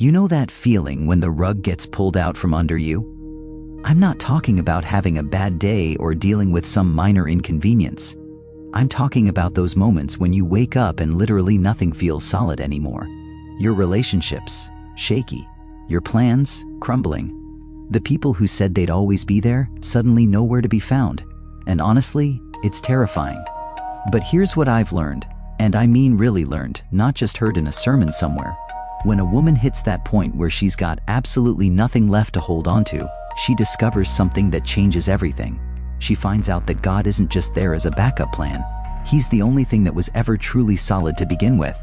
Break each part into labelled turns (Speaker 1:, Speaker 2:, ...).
Speaker 1: You know that feeling when the rug gets pulled out from under you? I'm not talking about having a bad day or dealing with some minor inconvenience. I'm talking about those moments when you wake up and literally nothing feels solid anymore. Your relationships, shaky. Your plans, crumbling. The people who said they'd always be there, suddenly nowhere to be found. And honestly, it's terrifying. But here's what I've learned, and I mean really learned, not just heard in a sermon somewhere. When a woman hits that point where she's got absolutely nothing left to hold on to, she discovers something that changes everything. She finds out that God isn't just there as a backup plan. He's the only thing that was ever truly solid to begin with.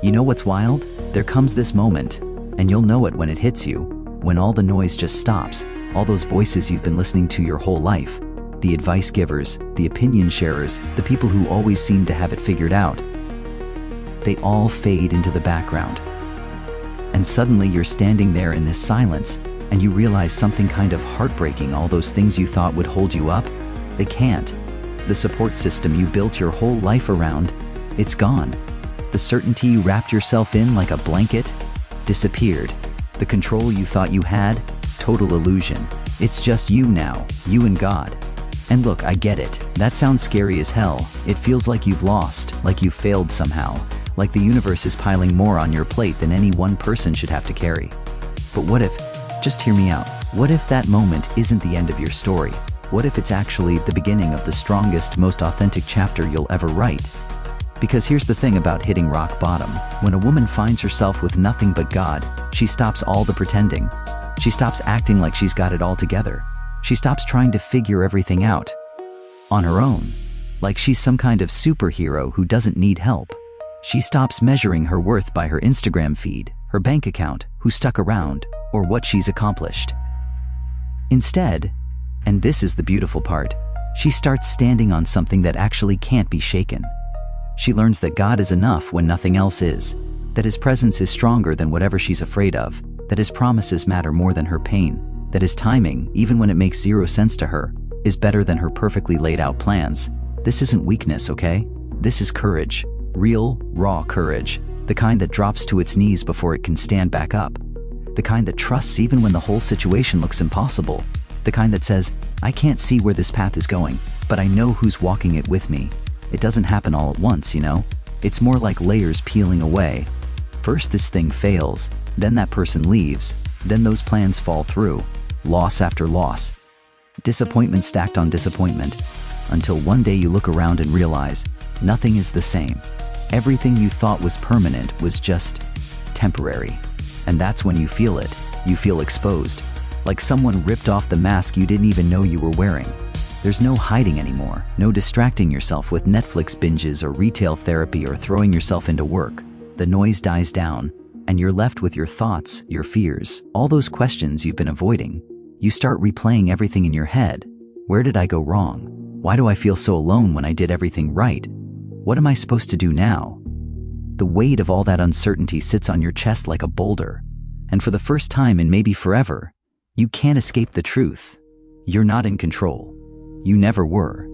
Speaker 1: You know what's wild? There comes this moment, and you'll know it when it hits you, when all the noise just stops, all those voices you've been listening to your whole life, the advice givers, the opinion sharers, the people who always seem to have it figured out. They all fade into the background. And suddenly you're standing there in this silence, and you realize something kind of heartbreaking. All those things you thought would hold you up, they can't. The support system you built your whole life around, it's gone. The certainty you wrapped yourself in like a blanket, disappeared. The control you thought you had, total illusion. It's just you now, you and God. And look, I get it. That sounds scary as hell. It feels like you've lost, like you've failed somehow, like the universe is piling more on your plate than any one person should have to carry. But what if, just hear me out, what if that moment isn't the end of your story? What if it's actually the beginning of the strongest, most authentic chapter you'll ever write? Because here's the thing about hitting rock bottom. When a woman finds herself with nothing but God, she stops all the pretending. She stops acting like she's got it all together. She stops trying to figure everything out on her own, like she's some kind of superhero who doesn't need help. She stops measuring her worth by her Instagram feed, her bank account, who stuck around, or what she's accomplished. Instead, and this is the beautiful part, she starts standing on something that actually can't be shaken. She learns that God is enough when nothing else is, that His presence is stronger than whatever she's afraid of, that His promises matter more than her pain, that His timing, even when it makes zero sense to her, is better than her perfectly laid out plans. This isn't weakness, okay? This is courage. Real, raw courage. The kind that drops to its knees before it can stand back up. The kind that trusts even when the whole situation looks impossible. The kind that says, I can't see where this path is going, but I know who's walking it with me. It doesn't happen all at once, you know? It's more like layers peeling away. First this thing fails, then that person leaves, then those plans fall through. Loss after loss. Disappointment stacked on disappointment. Until one day you look around and realize, nothing is the same. Everything you thought was permanent was just temporary. And that's when you feel it. You feel exposed. Like someone ripped off the mask you didn't even know you were wearing. There's no hiding anymore, no distracting yourself with Netflix binges or retail therapy or throwing yourself into work. The noise dies down, and you're left with your thoughts, your fears, all those questions you've been avoiding. You start replaying everything in your head. Where did I go wrong? Why do I feel so alone when I did everything right? What am I supposed to do now? The weight of all that uncertainty sits on your chest like a boulder. And for the first time in maybe forever, you can't escape the truth. You're not in control. You never were.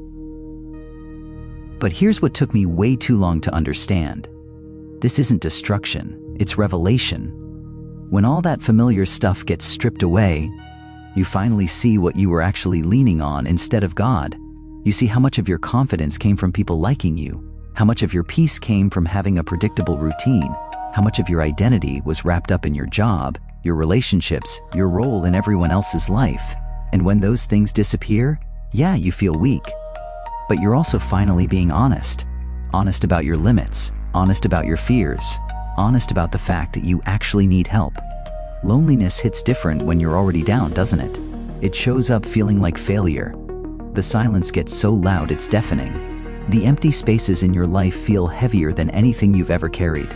Speaker 1: But here's what took me way too long to understand. This isn't destruction, it's revelation. When all that familiar stuff gets stripped away, you finally see what you were actually leaning on instead of God. You see how much of your confidence came from people liking you, how much of your peace came from having a predictable routine, how much of your identity was wrapped up in your job, your relationships, your role in everyone else's life. And when those things disappear, yeah, you feel weak. But you're also finally being honest. Honest about your limits, honest about your fears, honest about the fact that you actually need help. Loneliness hits different when you're already down, doesn't it? It shows up feeling like failure. The silence gets so loud it's deafening. The empty spaces in your life feel heavier than anything you've ever carried.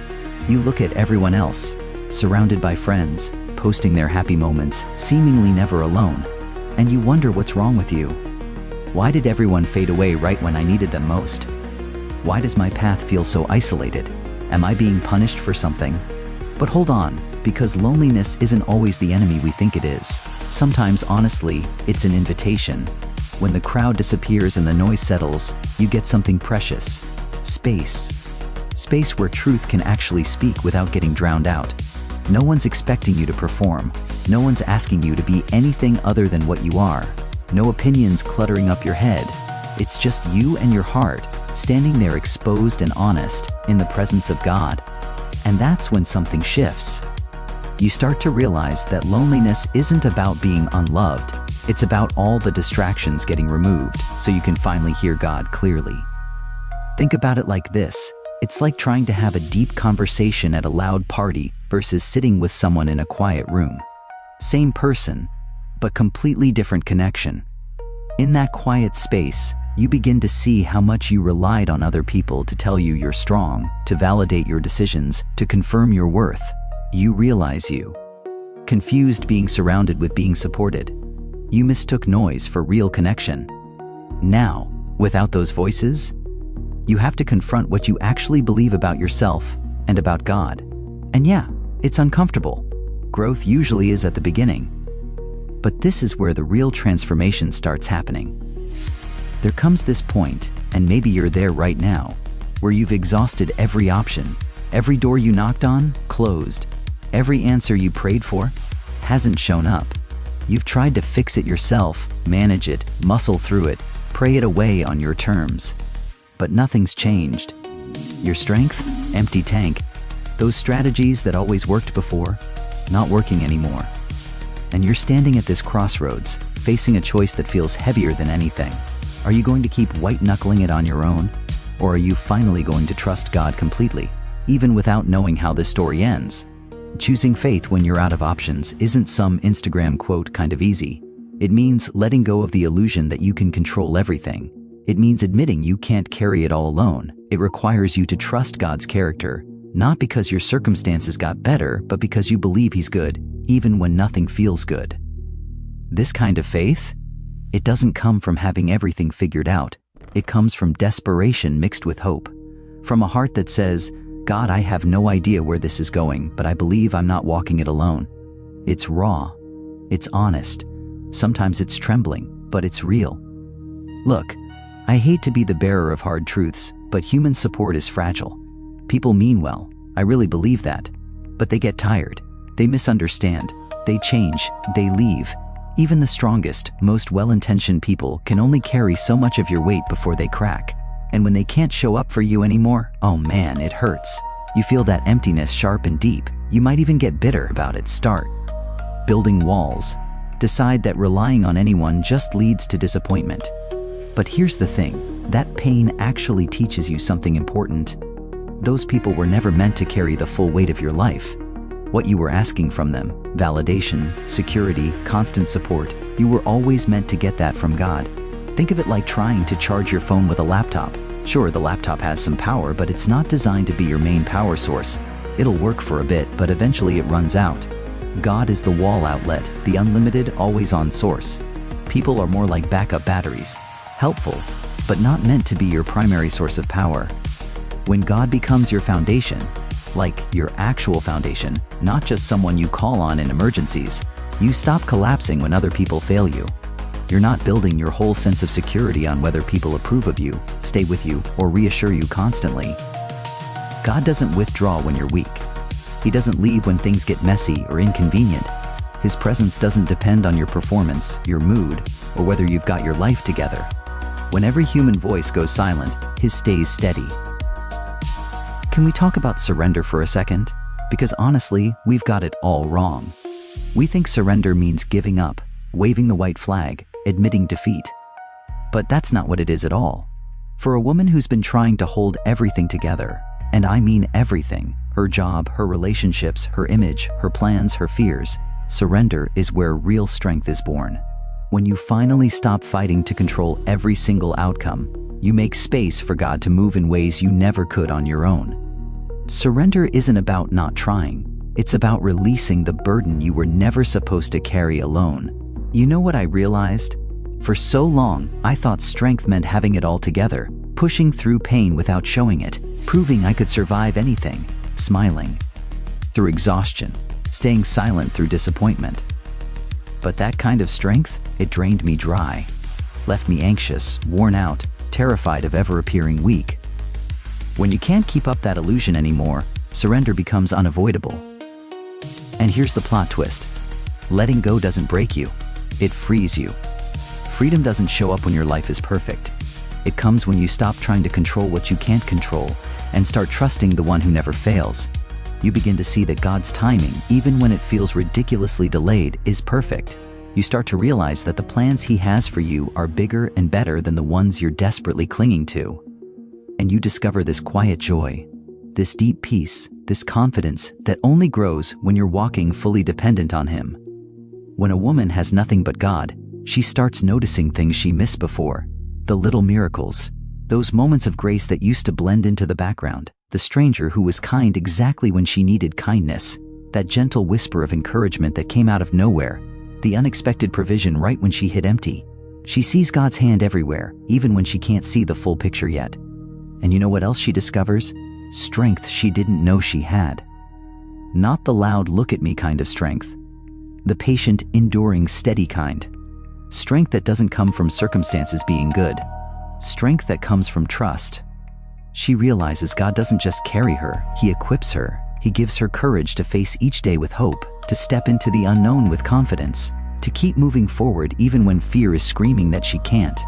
Speaker 1: You look at everyone else, surrounded by friends, posting their happy moments, seemingly never alone, and you wonder what's wrong with you. Why did everyone fade away right when I needed them most? Why does my path feel so isolated? Am I being punished for something? But hold on, because loneliness isn't always the enemy we think it is. Sometimes, honestly, it's an invitation. When the crowd disappears and the noise settles, you get something precious. Space. Space where truth can actually speak without getting drowned out. No one's expecting you to perform. No one's asking you to be anything other than what you are. No opinions cluttering up your head. It's just you and your heart, standing there exposed and honest in the presence of God. And that's when something shifts. You start to realize that loneliness isn't about being unloved. It's about all the distractions getting removed so you can finally hear God clearly. Think about it like this. It's like trying to have a deep conversation at a loud party versus sitting with someone in a quiet room. Same person, but completely different connection. In that quiet space, you begin to see how much you relied on other people to tell you you're strong, to validate your decisions, to confirm your worth. You realize you confused being surrounded with being supported. You mistook noise for real connection. Now, without those voices, you have to confront what you actually believe about yourself and about God. And yeah, it's uncomfortable. Growth usually is at the beginning. But this is where the real transformation starts happening. There comes this point, and maybe you're there right now, where you've exhausted every option. Every door you knocked on, closed. Every answer you prayed for hasn't shown up. You've tried to fix it yourself, manage it, muscle through it, pray it away on your terms. But nothing's changed. Your strength? Empty tank. Those strategies that always worked before? Not working anymore. And you're standing at this crossroads, facing a choice that feels heavier than anything. Are you going to keep white-knuckling it on your own? Or are you finally going to trust God completely, even without knowing how this story ends? Choosing faith when you're out of options isn't some Instagram quote kind of easy. It means letting go of the illusion that you can control everything. It means admitting you can't carry it all alone. It requires you to trust God's character, not because your circumstances got better, but because you believe He's good, even when nothing feels good. This kind of faith, it doesn't come from having everything figured out. It comes from desperation mixed with hope. From a heart that says, God, I have no idea where this is going, but I believe I'm not walking it alone. It's raw. It's honest. Sometimes it's trembling, but it's real. Look, I hate to be the bearer of hard truths, but human support is fragile. People mean well. I really believe that. But they get tired. They misunderstand. They change. They leave. Even the strongest, most well-intentioned people can only carry so much of your weight before they crack. And when they can't show up for you anymore, oh man, it hurts. You feel that emptiness sharp and deep. You might even get bitter about it. Start building walls. Decide that relying on anyone just leads to disappointment. But here's the thing, that pain actually teaches you something important. Those people were never meant to carry the full weight of your life. What you were asking from them, validation, security, constant support, you were always meant to get that from God. Think of it like trying to charge your phone with a laptop. Sure, the laptop has some power, but it's not designed to be your main power source. It'll work for a bit, but eventually it runs out. God is the wall outlet, the unlimited, always-on source. People are more like backup batteries. Helpful, but not meant to be your primary source of power. When God becomes your foundation, like your actual foundation, not just someone you call on in emergencies, you stop collapsing when other people fail you. You're not building your whole sense of security on whether people approve of you, stay with you, or reassure you constantly. God doesn't withdraw when you're weak. He doesn't leave when things get messy or inconvenient. His presence doesn't depend on your performance, your mood, or whether you've got your life together. When every human voice goes silent, His stays steady. Can we talk about surrender for a second? Because honestly, we've got it all wrong. We think surrender means giving up, waving the white flag, admitting defeat. But that's not what it is at all. For a woman who's been trying to hold everything together, and I mean everything, her job, her relationships, her image, her plans, her fears, surrender is where real strength is born. When you finally stop fighting to control every single outcome, you make space for God to move in ways you never could on your own. Surrender isn't about not trying. It's about releasing the burden you were never supposed to carry alone. You know what I realized? For so long, I thought strength meant having it all together, pushing through pain without showing it, proving I could survive anything, smiling through exhaustion, staying silent through disappointment. But that kind of strength, it drained me dry, left me anxious, worn out, terrified of ever appearing weak. When you can't keep up that illusion anymore, surrender becomes unavoidable. And here's the plot twist. Letting go doesn't break you. It frees you. Freedom doesn't show up when your life is perfect. It comes when you stop trying to control what you can't control and start trusting the one who never fails. You begin to see that God's timing, even when it feels ridiculously delayed, is perfect. You start to realize that the plans He has for you are bigger and better than the ones you're desperately clinging to. And you discover this quiet joy, this deep peace, this confidence that only grows when you're walking fully dependent on Him. When a woman has nothing but God, she starts noticing things she missed before. The little miracles, those moments of grace that used to blend into the background, the stranger who was kind exactly when she needed kindness, that gentle whisper of encouragement that came out of nowhere, the unexpected provision right when she hit empty. She sees God's hand everywhere, even when she can't see the full picture yet. And you know what else she discovers? Strength she didn't know she had. Not the loud look at me kind of strength. The patient, enduring, steady kind. Strength that doesn't come from circumstances being good. Strength that comes from trust. She realizes God doesn't just carry her, He equips her. He gives her courage to face each day with hope, to step into the unknown with confidence, to keep moving forward even when fear is screaming that she can't.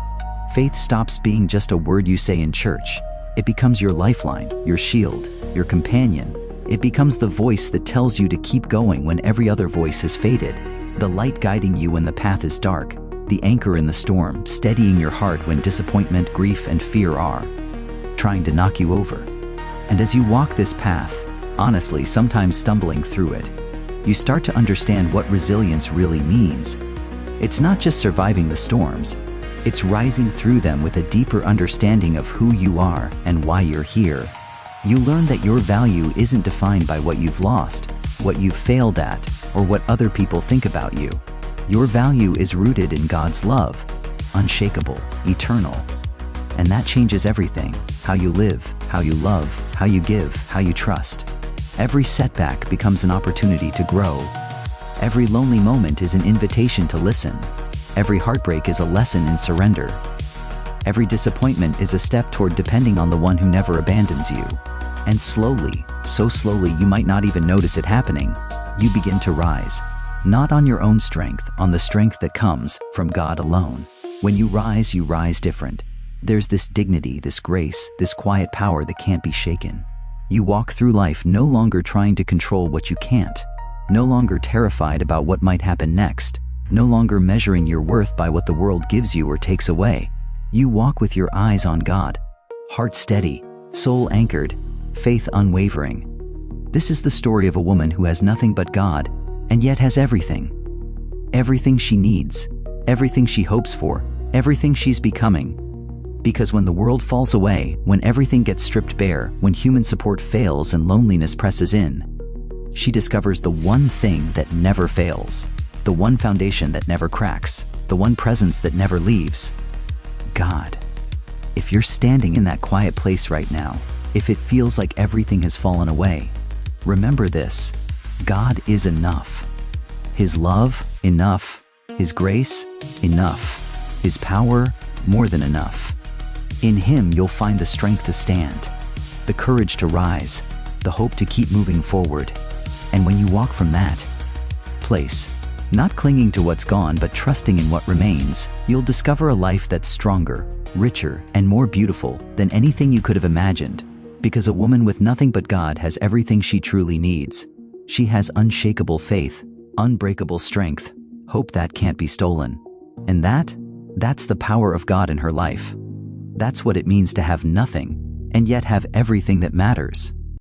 Speaker 1: Faith stops being just a word you say in church. It becomes your lifeline, your shield, your companion. It becomes the voice that tells you to keep going when every other voice has faded, the light guiding you when the path is dark, the anchor in the storm, steadying your heart when disappointment, grief, and fear are trying to knock you over. And as you walk this path, honestly, sometimes stumbling through it, you start to understand what resilience really means. It's not just surviving the storms, it's rising through them with a deeper understanding of who you are and why you're here. You learn that your value isn't defined by what you've lost, what you've failed at, or what other people think about you. Your value is rooted in God's love, unshakable, eternal. And that changes everything: how you live, how you love, how you give, how you trust. Every setback becomes an opportunity to grow. Every lonely moment is an invitation to listen. Every heartbreak is a lesson in surrender. Every disappointment is a step toward depending on the one who never abandons you. And slowly, so slowly you might not even notice it happening, you begin to rise. Not on your own strength, on the strength that comes from God alone. When you rise different. There's this dignity, this grace, this quiet power that can't be shaken. You walk through life no longer trying to control what you can't, no longer terrified about what might happen next, no longer measuring your worth by what the world gives you or takes away. You walk with your eyes on God, heart steady, soul anchored, faith unwavering. This is the story of a woman who has nothing but God, and yet has everything. Everything she needs, everything she hopes for, everything she's becoming. Because when the world falls away, when everything gets stripped bare, when human support fails and loneliness presses in, she discovers the one thing that never fails, the one foundation that never cracks, the one presence that never leaves: God. If you're standing in that quiet place right now, if it feels like everything has fallen away, remember this: God is enough. His love, enough. His grace, enough. His power, more than enough. In Him you'll find the strength to stand, the courage to rise, the hope to keep moving forward. And when you walk from that place, not clinging to what's gone but trusting in what remains, you'll discover a life that's stronger, richer, and more beautiful than anything you could have imagined. Because a woman with nothing but God has everything she truly needs. She has unshakable faith, unbreakable strength, hope that can't be stolen. And that's the power of God in her life. That's what it means to have nothing, and yet have everything that matters.